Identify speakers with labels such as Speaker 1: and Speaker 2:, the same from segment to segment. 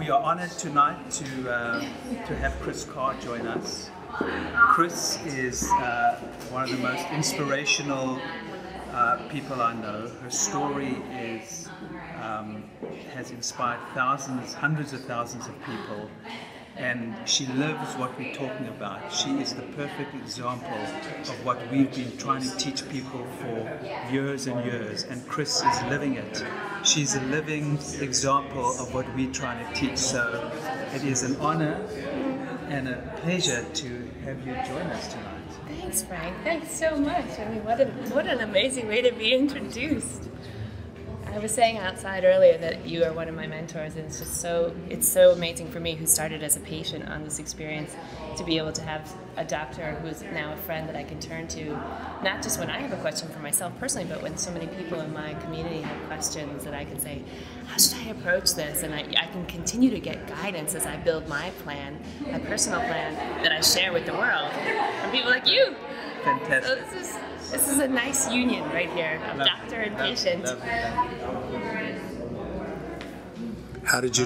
Speaker 1: We are honored tonight to have Kris Carr join us. Kris is one of the most inspirational people I know. Her story is has inspired thousands, hundreds of thousands of people, and she lives what we're talking about. She is the perfect example of what we've been trying to teach people for years and years, and Kris is living it. She's a living example of what we're trying to teach, so it is an honor and a pleasure to have you join us tonight.
Speaker 2: Thanks, Frank. Thanks so much. I mean, what an amazing way to be introduced. I was saying outside earlier that you are one of my mentors, and it's so amazing for me, who started as a patient on this experience, to be able to have a doctor who is now a friend that I can turn to, not just when I have a question for myself personally, but when so many people in my community have questions, that I can say, how should I approach this? And I can continue to get guidance as I build my plan, my personal plan that I share with the world, from people like you.
Speaker 1: Fantastic.
Speaker 2: So this is a nice union right here of doctor and patient.
Speaker 3: How did you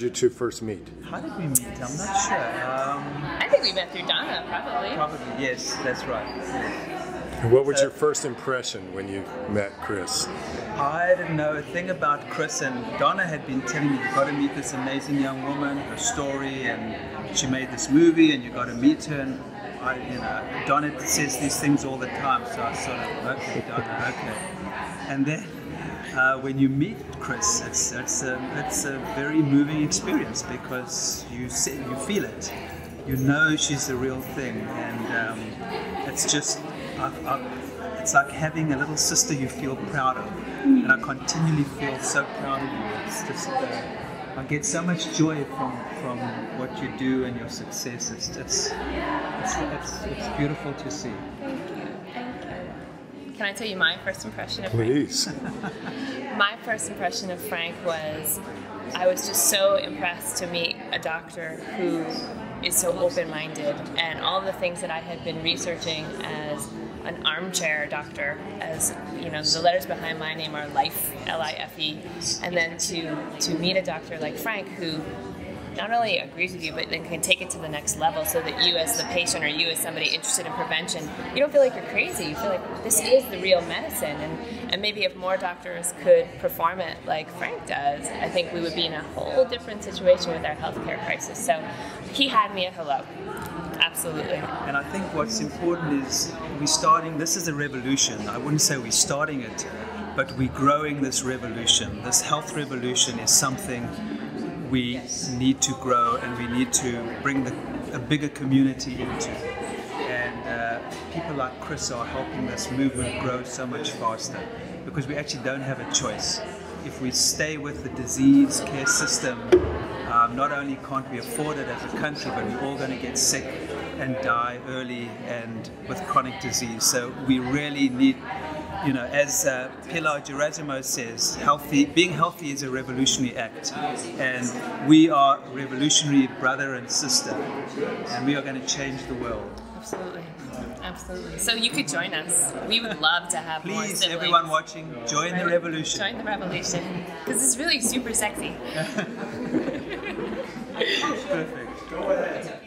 Speaker 3: two first meet?
Speaker 1: How did we meet? I'm not sure.
Speaker 2: I think we met through Donna, probably.
Speaker 1: Probably, yes, that's right. Yes.
Speaker 3: What was your first impression when you met Kris?
Speaker 1: I didn't know a thing about Kris, and Donna had been telling me, you've got to meet this amazing young woman, her story, and she made this movie, and you've got to meet her. And Donna says these things all the time, so I sort of, okay, Donna, okay. And then when you meet Kris, it's a very moving experience, because you feel it. You know she's the real thing, and it's just, it's like having a little sister you feel proud of, and I continually feel so proud of you. It's just, I get so much joy from what you do and your success. It's beautiful to see.
Speaker 2: Thank you. Thank you. Can I tell you my first impression of Frank?
Speaker 3: Please.
Speaker 2: My first impression of Frank was, I was just so impressed to meet a doctor who is so open-minded, and all the things that I had been researching as an armchair doctor, as you know, the letters behind my name are Life, L-I-F-E, and then to meet a doctor like Frank, who not only agrees with you, but then can take it to the next level, so that you as the patient, or you as somebody interested in prevention, you don't feel like you're crazy. You feel like this is the real medicine, and maybe if more doctors could perform it like Frank does, I think we would be in a whole different situation with our healthcare crisis. So he had me at hello. Absolutely.
Speaker 1: And I think what's important is this is a revolution. I wouldn't say we're starting it, but we're growing this revolution. This health revolution is something we need to grow, and we need to bring a bigger community into. And people like Kris are helping this movement grow so much faster, because we actually don't have a choice. If we stay with the disease care system, not only can't we afford it as a country, but we're all going to get sick and die early and with chronic disease. So we really need, as Pilar Gerasimo says, being healthy is a revolutionary act, and we are revolutionary brother and sister, and we are going to change the world.
Speaker 2: Absolutely. Absolutely. So you could join us. We would love to have more siblings.
Speaker 1: Please, everyone watching, join the revolution.
Speaker 2: Join the revolution, because it's really super sexy.
Speaker 1: Perfect. Go ahead.